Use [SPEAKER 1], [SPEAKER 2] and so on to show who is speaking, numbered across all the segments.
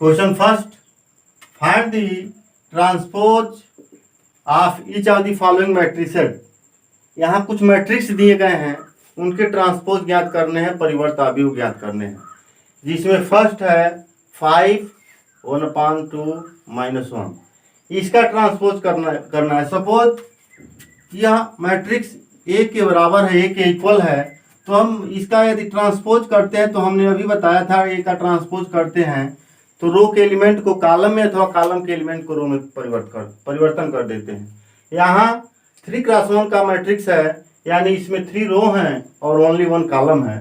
[SPEAKER 1] Question first, find the transpose of each of the following matrices. यहाँ कुछ matrix दिए गए हैं, उनके ट्रांसपोज ज्ञात करने हैं, परिवर्त अवयव ज्ञात करने हैं। जिसमें फर्स्ट है 5 1/2 -1। इसका ट्रांसपोज करना है। सपोज यह मैट्रिक्स ए के बराबर है, ए के इक्वल है, तो हम इसका यदि ट्रांसपोज करते हैं, तो हमने अभी बताया था ए का ट्रांसपोज करते हैं तो रो के एलिमेंट को कॉलम में अथवा कॉलम के एलिमेंट को रो में परिवर्तन कर देते हैं। यहाँ 3x1 का मैट्रिक्स है, यानी इसमें 3 रो हैं और ओनली 1 कॉलम है,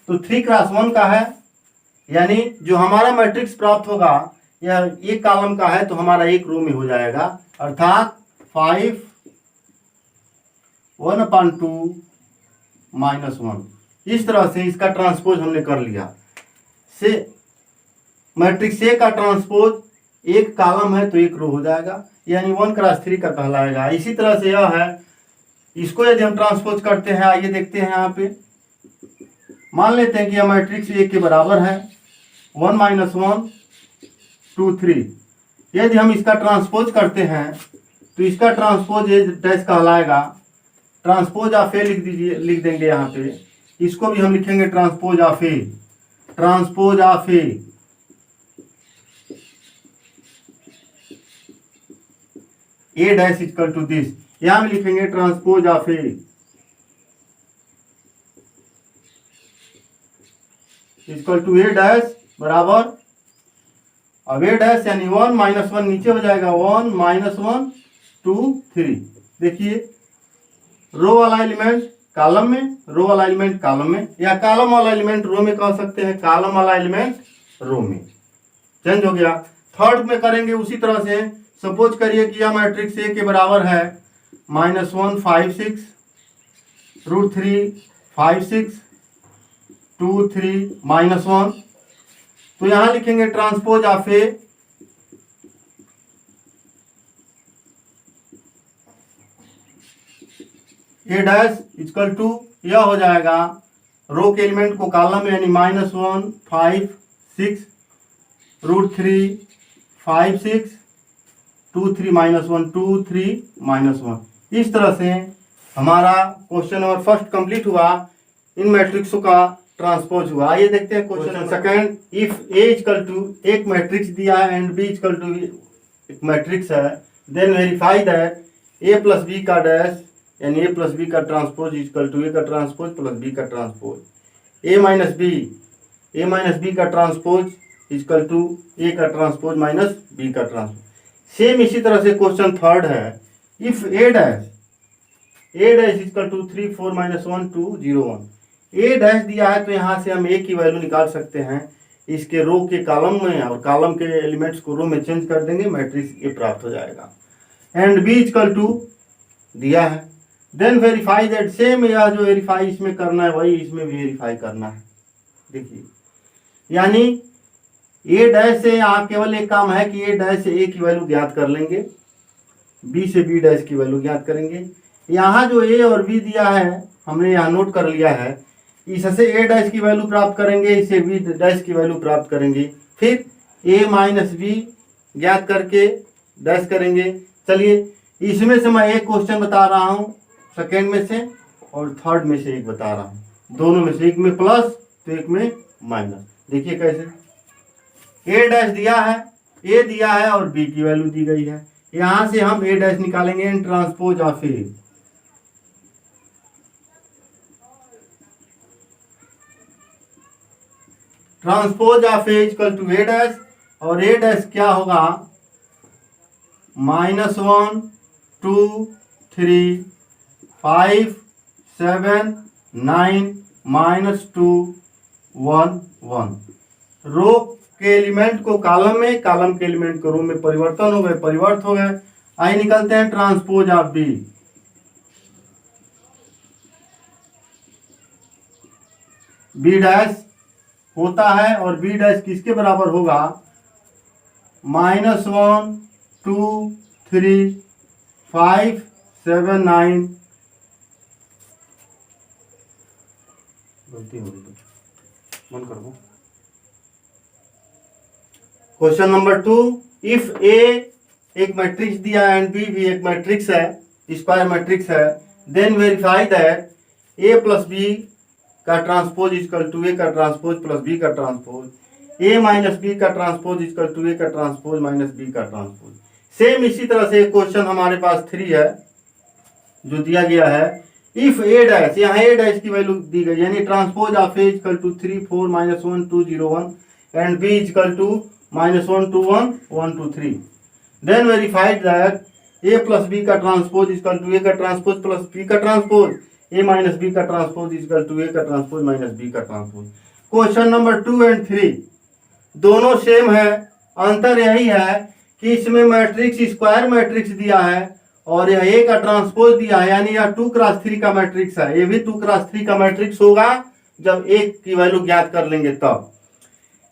[SPEAKER 1] तो 3x1 का है, यानी जो हमारा मैट्रिक्स प्राप्त होगा यह एक कॉलम का है, तो हमारा एक रो में हो जाएगा, अर्थात 5 1/2 -1। इस तरह से इसका ट्रांसपोज हमने कर लिया। से मैट्रिक्स ए का ट्रांसपोज एक कॉलम है तो एक रो हो जाएगा, यानी 1x3 का कहलाएगा। इसी तरह से यह है, इसको यदि हम ट्रांसपोज करते हैं, आइए देखते हैं। यहाँ पे मान लेते हैं कि यह मैट्रिक्स ए के बराबर है 1 -1 2 3। यदि हम इसका ट्रांसपोज करते हैं तो इसका ट्रांसपोज ए डैश कहलाएगा। ट्रांसपोज ऑफ ए लिख देंगे यहाँ पे, इसको भी हम लिखेंगे transpose of A. Transpose of A dash equal to this, यहां भी लिखेंगे transpose of A equal to A dash बराबर, अब ए डैश यानी 1 -1 नीचे हो जाएगा, 1 -1 2 3। देखिए रो वाला एलिमेंट कॉलम में, रो वाला एलिमेंट कॉलम में, या कॉलम वाला एलिमेंट रो में कह सकते हैं, कॉलम वाला एलिमेंट रो में। चेंज हो गया। थर्ड में करेंगे उसी तरह से। सपोज करिए कि यह मैट्रिक्स ए के बराबर है -1 5 6 √3 5 6 2 3 -1, तो यहां लिखेंगे transpose of A dash equal to, यह हो जाएगा रो के एलिमेंट को कॉलम में, यानी -1 5 6 √3 5 6 2 3 -1 2 3 -1। इस तरह से हमारा क्वेश्चन नंबर फर्स्ट कंप्लीट हुआ। इन मैट्रिक्सों का ट्रांसपोज हुआ। आइए देखते हैं question second. If A equal to, एक मैट्रिक्स दिया है एंड बी इक्वल टू एक मैट्रिक्स है, then verify that A plus B का डैश, यानी ए प्लस बी का ट्रांसपोज इक्वल टू ए का ट्रांसपोज प्लस बी का ट्रांसपोज, ए माइनस बी का ट्रांसपोज इक्वल टू ए का ट्रांसपोज माइनस बी का ट्रांसपोज। सेम इसी तरह से क्वेश्चन थर्ड है, if A dash equal to 3 4 -1 2 0 1। A dash दिया है तो यहाँ से हम ए की वैल्यू निकाल सकते हैं, इसके रो के कॉलम में और कॉलम के एलिमेंट्स को रो में चेंज कर देंगे, मैट्रिक्स ए प्राप्त हो जाएगा। एंड बी इक्वल टू दिया है, देन वेरीफाई दैट, सेम यह जो वेरीफाई इसमें करना है वही इसमें भी वेरीफाई करना है। देखिए यानी ए डैश से यहाँ केवल एक काम है कि ए डैश से ए की वैल्यू ज्ञात कर लेंगे, बी से बी डैश की वैल्यू ज्ञात करेंगे। यहाँ जो ए और बी दिया है हमने यहाँ नोट कर लिया है, इससे ए डैश की वैल्यू प्राप्त करेंगे, इससे बी डैश की वैल्यू प्राप्त करेंगे, फिर ए माइनस बी ज्ञात करके डैश करेंगे। चलिए इसमें से मैं एक क्वेश्चन बता रहा हूँ, सेकेंड में से और थर्ड में से एक बता रहा हूँ, दोनों में से, एक में प्लस तो एक में माइनस। देखिए कैसे, ए डैश दिया है, ए दिया है और बी की वैल्यू दी गई है, यहां से हम ए डैश निकालेंगे in transpose of A. Transpose of A equal to A dash, और ए डैश क्या होगा, -1 2 3 5 7 9 -2 1 1। रो के एलिमेंट को कॉलम में, कॉलम के एलिमेंट को रो में परिवर्तन हो गए, परिवर्त हो गए। आइए निकलते हैं transpose of B. B dash होता है और बी डैश किसके बराबर होगा, -1 2 3 5 7 9, गलती हो गई, बंद कर दो, क्वेश्चन नंबर 2, इफ ए एक मैट्रिक्स दिया एंड बी भी एक मैट्रिक्स है, स्क्वायर मैट्रिक्स है, then verify that A plus B का ट्रांसपोज इक्वल टू ए का ट्रांसपोज प्लस बी का ट्रांसपोज, ए माइनस बी का ट्रांसपोज इक्वल टू ए का ट्रांसपोज माइनस बी का ट्रांसपोज। सेम इसी तरह से एक क्वेश्चन हमारे पास 3 है जो दिया गया है, इफ ए डैश, यहाँ ए डैश की वैल्यू दी गई, यानी transpose of A equal to 3 4 -1 2 0 1 and B equal to -1 2 1 1 2 3, then verified that A plus B का ट्रांसपोज इक्वल टू ए का ट्रांसपोज प्लस बी का ट्रांसपोज, ए माइनस बी का transpose equal to A का transpose minus B का transpose. Question number 2 and 3 दोनों same है, अंतर यही है कि इसमें मैट्रिक्स स्क्वायर मैट्रिक्स दिया है और यह ए का ट्रांसपोज दिया है, यानी यह 2x3 का मैट्रिक्स है, ये भी 2x3 का मैट्रिक्स होगा जब ए की वैल्यू ज्ञात कर लेंगे तब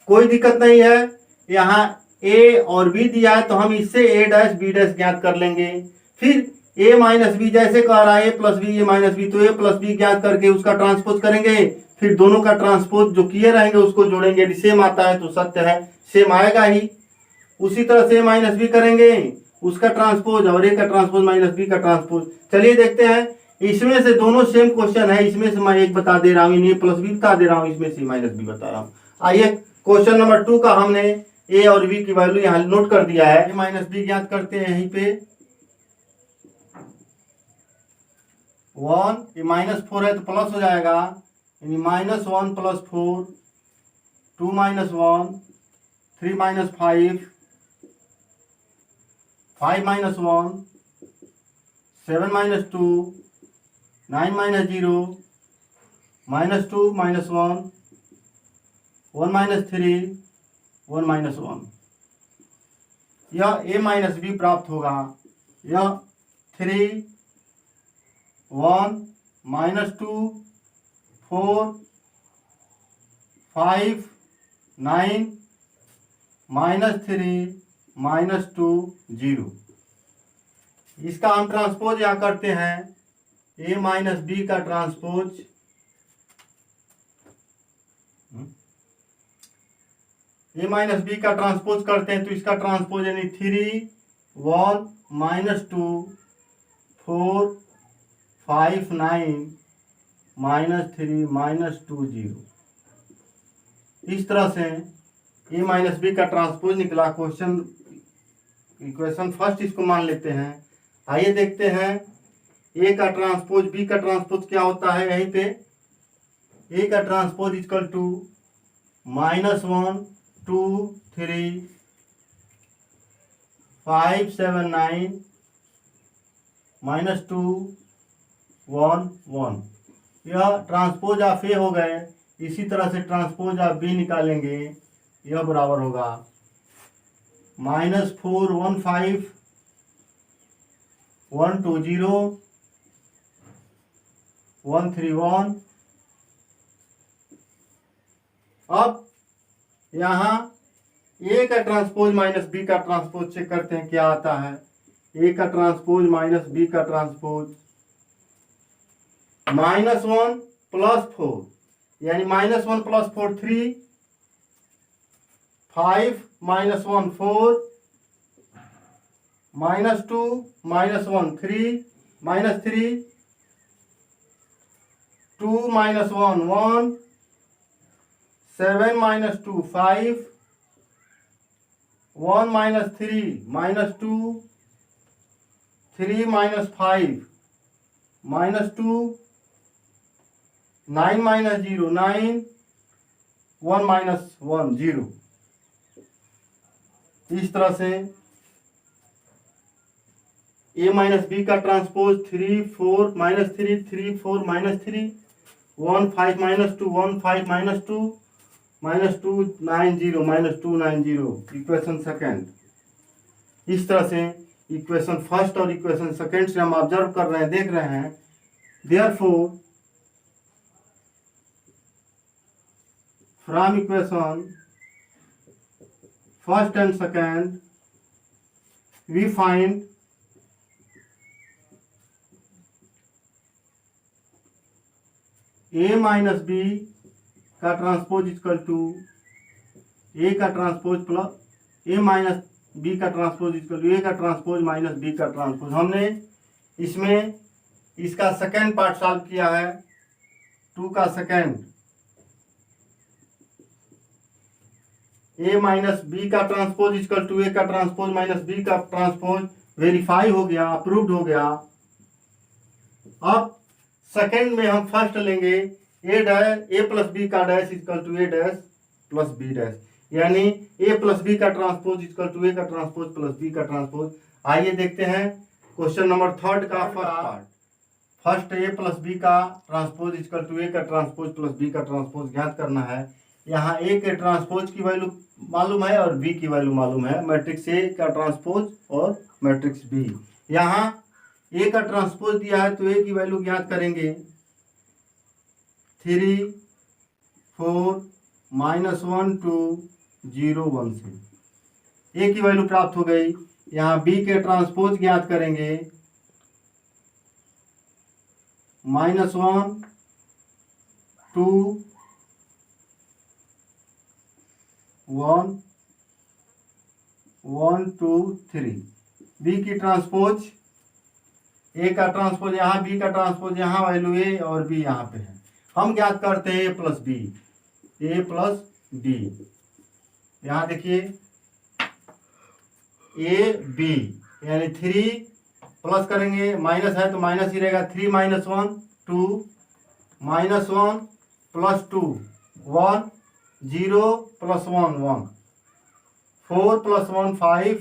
[SPEAKER 1] कोई दिक्कत नहीं है। यहाँ ए और बी दिया है तो हम इससे ए डैश बी डैश ज्ञात कर लेंगे, फिर ए माइनस बी जैसे कह रहा है ए प्लस बी ए माइनस बी, तो ए प्लस बी ज्ञात करके उसका ट्रांसपोज करेंगे, फिर दोनों का ट्रांसपोज जो किए रहेंगे उसको जोड़ेंगे, यदि सेम आता है तो सत्य है, सेम आएगा ही। उसी तरह से माइनस बी करेंगे उसका ट्रांसपोज और ए का ट्रांसपोज माइनस बी का ट्रांसपोज। चलिए देखते हैं, इसमें से दोनों सेम क्वेश्चन है, इसमें से मैं एक बता दे रहा हूँ, ए प्लस बी बता दे रहा हूँ, इसमें से माइनस बी बता रहा हूँ। आइए क्वेश्चन नंबर 2 का हमने ए और बी की वैल्यू यहाँ नोट कर दिया है, माइनस बी ज्ञात करते हैं यहीं पे 1, ये -4 है तो प्लस हो जाएगा, यानी -1 + 4 2 - 1 3 - 5 5 - 1 7 - 2 9 - 0 -2 -1 1 - 3 1 - 1, यह a माइनस बी प्राप्त होगा। यह 3 1 -2 4 5 9 -3 -2 0, इसका हम ट्रांसपोज यहाँ करते हैं, a माइनस बी का ट्रांसपोज, ए माइनस बी का ट्रांसपोज करते हैं तो इसका ट्रांसपोज यानी 3 1 -2 4 5 9 -3 -2 0, इस तरह से ए माइनस बी का ट्रांसपोज निकला। इक्वेशन फर्स्ट इसको मान लेते हैं। आइए देखते हैं ए का ट्रांसपोज बी का ट्रांसपोज क्या होता है। यहीं पे ए का ट्रांसपोज इक्वल टू -1 2 3 5 7 9 -2 1 1, यह ट्रांसपोज ऑफ ए हो गए। इसी तरह से ट्रांसपोज ऑफ बी निकालेंगे, यह बराबर होगा -4 1 5 1 2 0 1 3 1। अब यहाँ ए का ट्रांसपोज माइनस बी का ट्रांसपोज चेक करते हैं क्या आता है। ए का ट्रांसपोज माइनस बी का ट्रांसपोज -1 + 4, यानी -1 + 4 3 5 - 1 4 -2 -1 3 -3 2 - 1 1 7 - 2 5 1 - 3 -2 3 - 5 -2 9 - 0 9 1 - 1 0। इस तरह से a माइनस बी का ट्रांसपोज 3 4 -3 3 4 -3 1 5 -2 1 5 -2 -2 9 0 -2 9 0, इक्वेशन सेकेंड। इस तरह से इक्वेशन फर्स्ट और इक्वेशन सेकेंड से हम ऑब्जर्व कर रहे हैं, देख रहे हैं। Therefore from equation first and second we find a minus B का ट्रांसपोज इक्वल टू ए का transpose plus A minus B का ट्रांसपोज इक्वल टू ए का ट्रांसपोज माइनस बी का ट्रांसपोज। हमने इसमें इसका सेकेंड पार्ट सॉल्व किया है, 2 का सेकेंड, ए माइनस बी का ट्रांसपोज इक्वल टू ए का ट्रांसपोज माइनस बी का ट्रांसपोज वेरीफाई हो गया, अप्रूव्ड हो गया। अब सेकेंड में हम फर्स्ट लेंगे ए प्लस बी का dash equal to A dash plus B dash, यानी ए प्लस बी का ट्रांसपोज इक्वल टू ए का ट्रांसपोज प्लस बी का ट्रांसपोज। आइए देखते हैं क्वेश्चन नंबर 3 का first part. First A plus B का ट्रांसपोज इक्वल टू ए का ट्रांसपोज प्लस बी का ट्रांसपोज ज्ञात करना है। यहाँ ए के ट्रांसपोज की वैल्यू मालूम है और बी की वैल्यू मालूम है, मैट्रिक्स ए का ट्रांसपोज और मैट्रिक्स बी। यहाँ ए का ट्रांसपोज दिया है तो ए की वैल्यू ज्ञात करेंगे, 3 4 -1 2 0 1 से ए की वैल्यू प्राप्त हो गई। यहाँ बी के ट्रांसपोज ज्ञात करेंगे, -1 2 1 1 2 3। बी की ट्रांसपोज, ए का ट्रांसपोज यहाँ, बी का ट्रांसपोज यहाँ, वैल्यू ए और बी यहाँ पे है। हम ज्ञात करते हैं ए प्लस बी, ए प्लस बी। यहाँ देखिए ए बी यानी 3 प्लस करेंगे, माइनस है तो माइनस ही रहेगा, 3 -1 2 -1 plus 2 1 0 plus 1 1 4 plus 1 5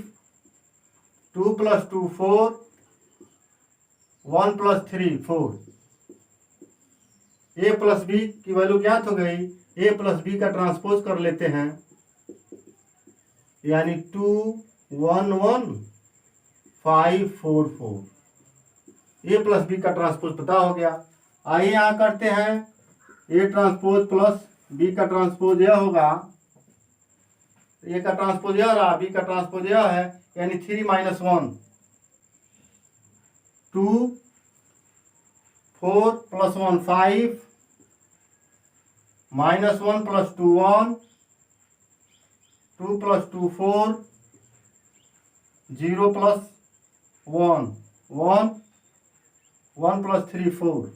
[SPEAKER 1] 2 plus 2 4 1 plus 3 4। ए प्लस बी की वैल्यू ज्ञात हो गई। ए प्लस बी का ट्रांसपोज कर लेते हैं, यानी 2 1 1 5 4 4। ए प्लस बी का ट्रांसपोज पता हो गया। आइए यहाँ करते हैं ए ट्रांसपोज प्लस बी का ट्रांसपोज यह होगा, ए का ट्रांसपोज यह रहा, बी का ट्रांसपोज यह है, यानी 3 -1 2 4 plus 1 5 -1 plus 2 1 2 plus 2 4 0 plus 1 1 1 plus 3 4।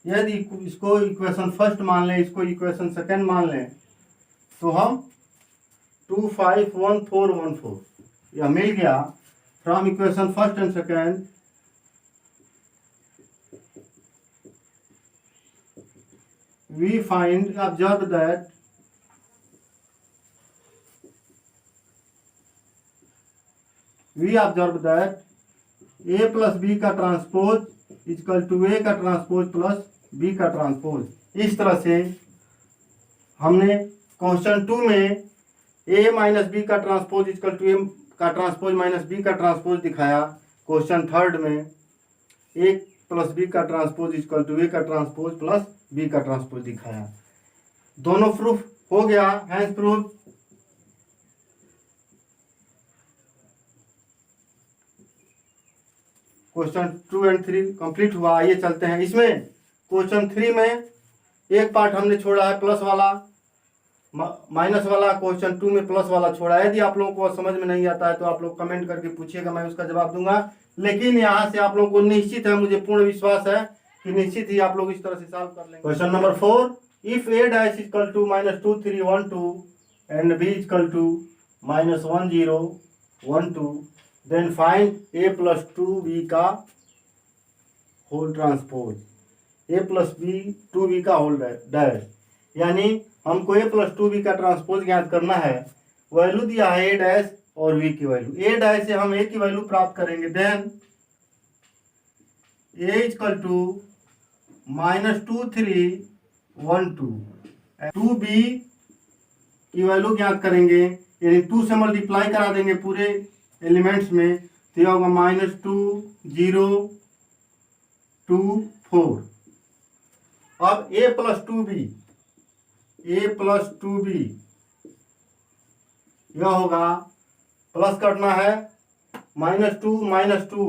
[SPEAKER 1] यदि इसको इक्वेशन फर्स्ट मान लें, इसको इक्वेशन सेकेंड मान लें, तो हम 2 5 1 4 1 4 यह मिल गया। From equation first and second we find, observe that a plus B का ट्रांसपोज इक्वल टू ए का ट्रांसपोज प्लस बी का ट्रांसपोज। इस तरह से हमने क्वेश्चन 2 में ए माइनस बी का ट्रांसपोज इक्वल टू ए का ट्रांसपोज माइनस बी का ट्रांसपोज दिखाया। क्वेश्चन 3 में ए प्लस बी का ट्रांसपोज इक्वल टू ए का ट्रांसपोज प्लस बी का ट्रांसपोज दिखाया। दोनों प्रूफ हो गया, hence proof. Question 2 and 3 complete हुआ। आइए चलते हैं इसमें। क्वेश्चन 3 में एक पार्ट हमने छोड़ा है प्लस वाला, माइनस वाला। क्वेश्चन 2 में प्लस वाला छोड़ा है। यदि आप लोगों को समझ में नहीं आता है तो आप लोग कमेंट करके पूछिएगा, मैं उसका जवाब दूंगा। लेकिन यहाँ से आप लोगों को निश्चित है, मुझे पूर्ण विश्वास है कि निश्चित ही आप लोग इस तरह से सॉल्व कर लेंगे। Question number 4, if A dash equal to -2 3 1 2 and B equal to -1 0 1 2 then find A plus 2b का whole transpose, A plus B 2b का होल डैश। यानी हमको ए प्लस 2b का ट्रांसपोज ज्ञात करना है। वैल्यू दिया है ए डैश और बी की वैल्यू। ए डैश से हम ए की वैल्यू प्राप्त करेंगे, then A equal to -2 3 1 2 2b की वैल्यू ज्ञात करेंगे, यानी 2 से मल्टीप्लाई करा देंगे पूरे एलिमेंट्स में, तो यह होगा -2 0 2 4। अब a plus 2b, a plus 2b यह होगा, प्लस करना है -2 -2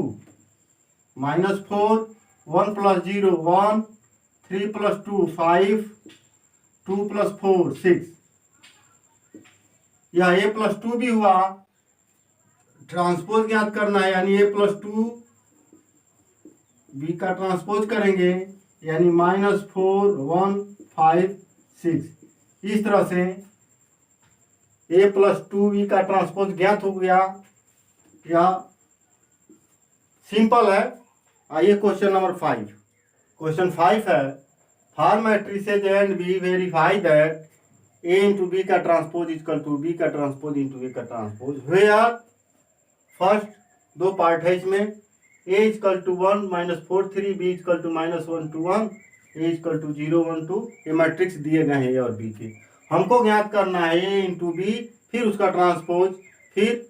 [SPEAKER 1] -4 1 प्लस 0 1 3 प्लस 2 5 2 प्लस 4 6। यह A+2 भी हुआ, ट्रांसपोज ज्ञात करना है, यानी A+2 बी का ट्रांसपोज करेंगे, यानी -4 1 5 6। इस तरह से A+2 बी का ट्रांसपोज ज्ञात हो गया। यह सिंपल है। आइए क्वेश्चन नंबर 5। क्वेश्चन 5 है, for matrices and B verify that A into B का ट्रांसपोज इक्वल टू बी का ट्रांसपोज इंटू ए का ट्रांसपोज। वेयर फर्स्ट दो पार्ट है इसमें, A equal to 1 -4 3, B equal to -1 2 1, A equal to 0 1 2। ये matrix दिए गए हैं A और B के। हमको ज्ञात करना है A इंटू बी, फिर उसका ट्रांसपोज, फिर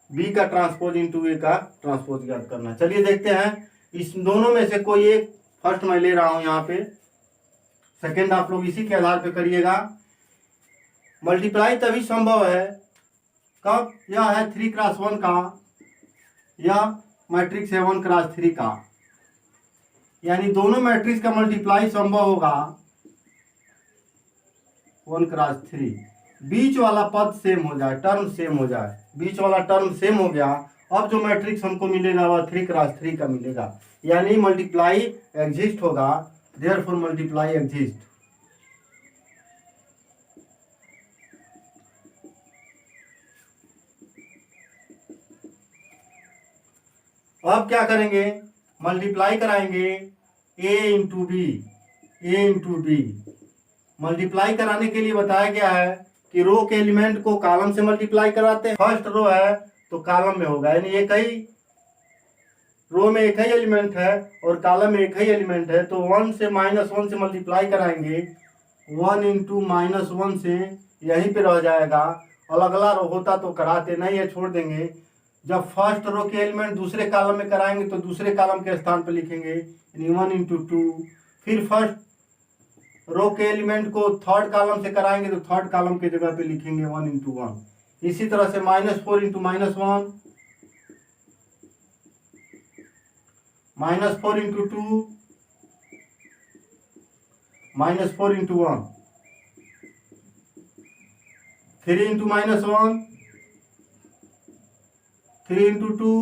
[SPEAKER 1] B का ट्रांसपोज इंटू ए का ट्रांसपोज ज्ञात करना है। चलिए देखते हैं, इस दोनों में से कोई एक फर्स्ट मैं ले रहा हूं यहाँ पे, सेकेंड आप लोग इसी के आधार पे करिएगा। मल्टीप्लाई तभी संभव है कब, यह है 3x1 का, यह मैट्रिक्स है 1x3 का, यानी दोनों मैट्रिक्स का मल्टीप्लाई संभव होगा 1x3। बीच वाला पद सेम हो जाए, टर्म सेम हो जाए, बीच वाला टर्म सेम हो गया। अब जो मैट्रिक्स हमको मिलेगा वह 3x3 का मिलेगा, यानी मल्टीप्लाई एग्जिस्ट होगा, देयरफॉर मल्टीप्लाई एग्जिस्ट। अब क्या करेंगे, मल्टीप्लाई कराएंगे A into B, A into B. Multiply कराने के लिए बताया गया है कि रो के एलिमेंट को कॉलम से मल्टीप्लाई कराते हैं। फर्स्ट रो है तो कॉलम में होगा, यानी एक ही रो में एक ही एलिमेंट है और कॉलम में एक ही एलिमेंट है, तो 1 से -1 से मल्टीप्लाई कराएंगे। 1 इंटू -1 से यहीं पे रह जाएगा, अलग अलग रो होता तो कराते, नहीं है छोड़ देंगे। जब फर्स्ट रो के एलिमेंट दूसरे कॉलम में कराएंगे तो दूसरे कॉलम के स्थान पर लिखेंगे, यानी 1 इंटू 2। फिर फर्स्ट रो के एलिमेंट को थर्ड कॉलम से कराएंगे तो थर्ड कॉलम के जगह पे लिखेंगे 1 इंटू 1। इसी तरह से -4 into -1, -4 into 2, -4 into 1, 3 into -1, 3 into 2,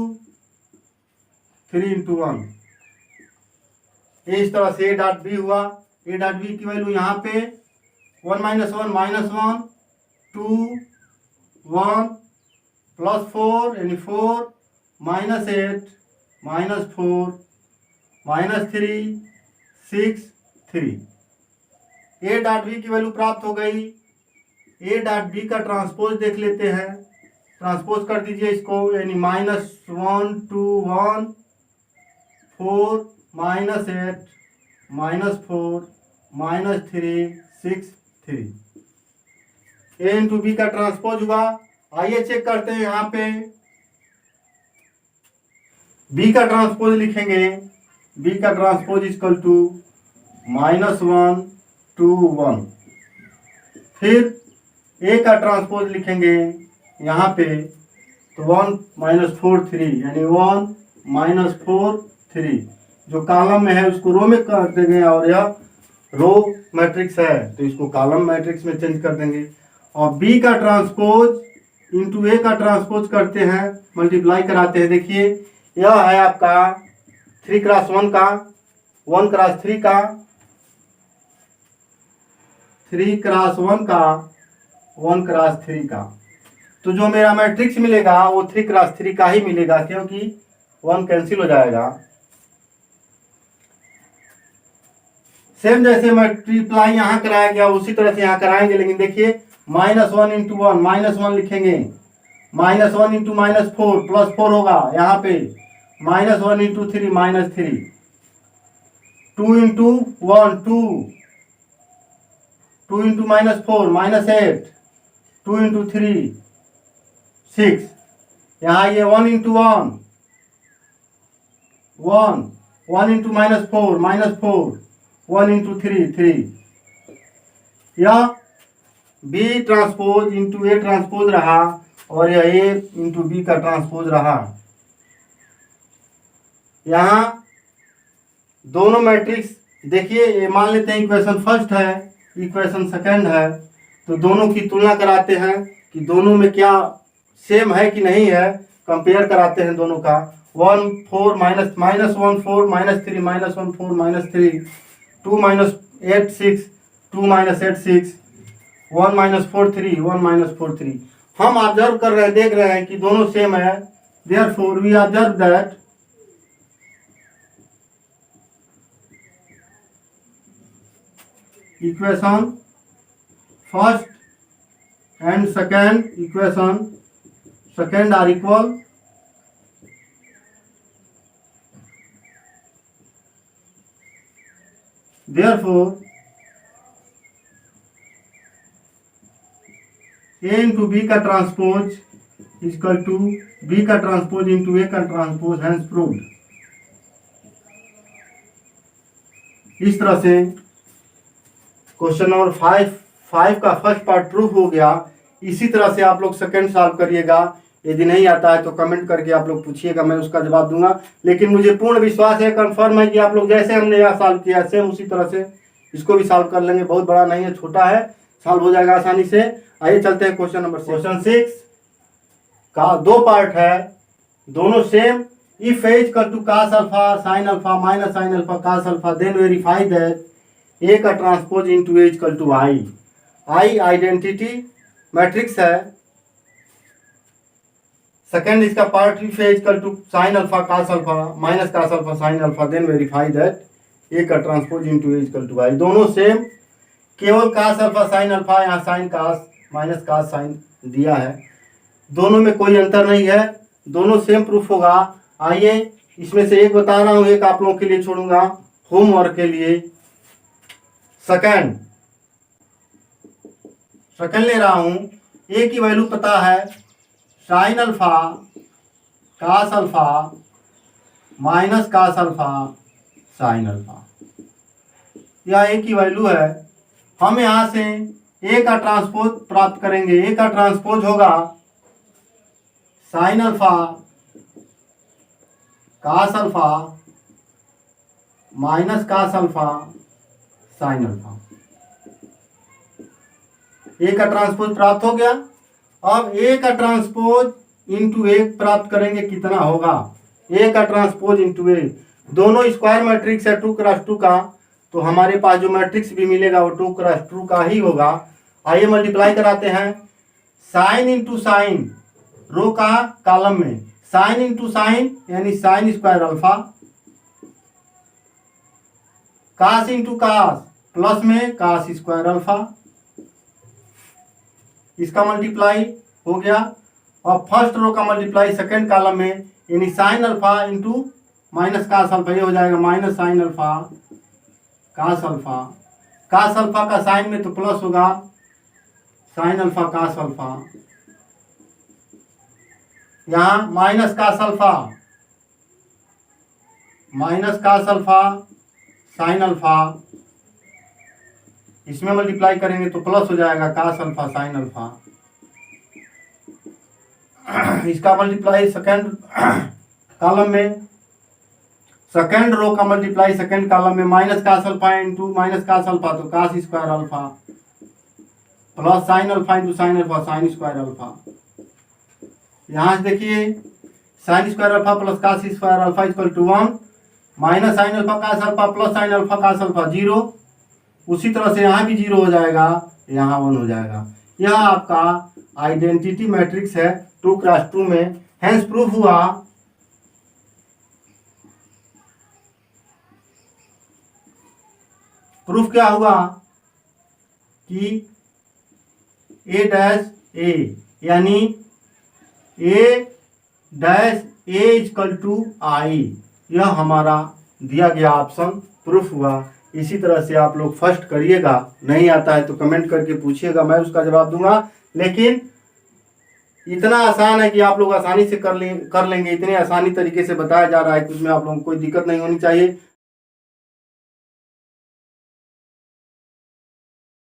[SPEAKER 1] 3 into 1। इस तरह से A डॉट बी हुआ। A डॉट बी की वैल्यू यहाँ पे 1 -1 2 1 +4 यानी 4 -8 -4 -3 6 3। A डॉट बी की वैल्यू प्राप्त हो गई। A डॉट बी का ट्रांसपोज देख लेते हैं, ट्रांसपोज कर दीजिए इसको, यानी -1 2 1 4 -8 -4 -3 6 3। A इंटू बी का ट्रांसपोज हुआ। आइए चेक करते हैं, यहाँ पे B का ट्रांसपोज लिखेंगे, B का ट्रांसपोज इक्वल टू -1 2 1। फिर A का ट्रांसपोज लिखेंगे यहाँ पे, तो 1 -4 3, यानी 1 -4 3। जो कॉलम में है उसको रो में कर देंगे, और यह रो मैट्रिक्स है तो इसको कॉलम मैट्रिक्स में चेंज कर देंगे। और B का ट्रांसपोज इंटू A का ट्रांसपोज करते हैं, मल्टीप्लाई कराते हैं। देखिए यह है आपका 3x1 का, 1x3 का, 3x1 का, 1x3 का। तो जो मेरा मैट्रिक्स मिलेगा वो 3x3 का ही मिलेगा, क्योंकि 1 कैंसिल हो जाएगा। सेम जैसे मल्टीप्लाई यहाँ कराया गया उसी तरह से यहाँ कराएंगे, लेकिन देखिए -1 इंटू 1 -1 लिखेंगे, -1 इंटू -4 +4 होगा यहाँ पे, -1 इंटू 3 -3, 2 इंटू 1 2, 2 इंटू -4 -8, 2 इंटू 3 6। यहाँ ये 1 इंटू 1 1, 1 इंटू -4 -4, 1 इंटू 3 3। यह B transpose into A transpose रहा, और यह A इंटू B का ट्रांसपोज रहा। यहाँ दोनों मैट्रिक्स देखिए, ये मान लेते हैं इक्वेशन फर्स्ट है, इक्वेशन सेकंड है, तो दोनों की तुलना कराते हैं कि दोनों में क्या सेम है कि नहीं है, कंपेयर कराते हैं दोनों का। 1 4 माइनस 1 4 -3 -1 4 -3 2 -8 6 2 -8 6 1 -4 3 1 -4 3। हम ऑब्जर्व कर रहे हैं, देख रहे हैं कि दोनों सेम है। Therefore we observe that equation first and second equation second are equal. Therefore, A into B का transpose is equal to B का ट्रांसपोज इंटू A का ट्रांसपोज, हैंस प्रूव्ड। इस तरह से क्वेश्चन नंबर 5 का फर्स्ट पार्ट प्रूफ हो गया। इसी तरह से आप लोग सेकंड सॉल्व करिएगा। यदि नहीं आता है तो कमेंट करके आप लोग पूछिएगा, मैं उसका जवाब दूंगा। लेकिन मुझे पूर्ण विश्वास है, कंफर्म है कि आप लोग जैसे हमने यह सॉल्व किया सेम उसी तरह से इसको भी सॉल्व कर लेंगे। बहुत बड़ा नहीं है, छोटा है, सॉल्व हो जाएगा आसानी से। आइए चलते हैं क्वेश्चन नंबर 6। क्वेश्चन 6 का दो पार्ट है, दोनों same. If A equal to cos alpha sin alpha minus sin alpha cos alpha, then verify that A का transpose into A equal to I. I identity matrix है। Second इसका part, if A equal to sin alpha cos alpha minus cos alpha sin alpha, then verify that A का transpose into A equal to I. दोनों same, केवल cos alpha sin alpha यहाँ sin cos minus cos sin दिया है। दोनों में कोई अंतर नहीं है, दोनों सेम प्रूफ होगा। आइए इसमें से एक बता रहा हूँ, एक आप लोगों के लिए छोड़ूंगा होमवर्क के लिए। सेकंड ले रहा हूं। ए की वैल्यू पता है sin alpha cos alpha minus cos alpha sin alpha, यह ए की वैल्यू है। हम यहां से ए का ट्रांसपोज प्राप्त करेंगे। ए का ट्रांसपोज होगा sin alpha cos alpha minus cos alpha sin alpha. A का ट्रांसपोज प्राप्त हो गया। अब ए का ट्रांसपोज इंटू ए प्राप्त करेंगे, कितना होगा ए का ट्रांसपोज इंटू ए। दोनों स्क्वायर मैट्रिक्स है 2 क्रॉस 2 का, तो हमारे पास जो मैट्रिक्स भी मिलेगा वो 2 क्रॉस 2 का ही होगा। आइए मल्टीप्लाई कराते हैं। साइन इंटू साइन, रो का कॉलम में साइन इंटू साइन यानी साइन स्क्वायर अल्फा, कास इंटू कास प्लस में कास स्क्वायर अल्फा, इसका मल्टीप्लाई हो गया। और फर्स्ट रो का मल्टीप्लाई सेकंड कॉलम में यानी sine alpha into minus cos alpha, ये हो जाएगा minus sine alpha cos alpha. Cos alpha का साइन में तो प्लस होगा, साइन अल्फा कास अल्फा। यहाँ minus cos alpha sine alpha, इसमें मल्टीप्लाई करेंगे तो प्लस हो जाएगा कास अल्फा साइन अल्फा। इसका मल्टीप्लाई सेकंड कॉलम में, सेकंड रो का मल्टीप्लाई सेकंड कॉलम में minus cos alpha into minus cos alpha, तो cos square alpha plus sine alpha into sine alpha sine square alpha. यहाँ से देखिए sine square alpha plus cos square alpha equal to 1, minus sine alpha cos alpha plus sine alpha cos alpha 0। उसी तरह से यहाँ भी 0 हो जाएगा, यहाँ 1 हो जाएगा। यह आपका आइडेंटिटी मैट्रिक्स है 2 क्रॉस 2 में। हेंस प्रूफ हुआ प्रूफ क्या हुआ कि ए डैश ए यानी ए डैश ए इक्वल टू आई, यह हमारा दिया गया ऑप्शन प्रूफ हुआ। इसी तरह से आप लोग फर्स्ट करिएगा, नहीं आता है तो कमेंट करके पूछिएगा, मैं उसका जवाब दूंगा। लेकिन इतना आसान है कि आप लोग आसानी से कर लेंगे। इतने आसानी तरीके से बताया जा रहा है कि उसमें आप लोगों को कोई दिक्कत नहीं होनी चाहिए।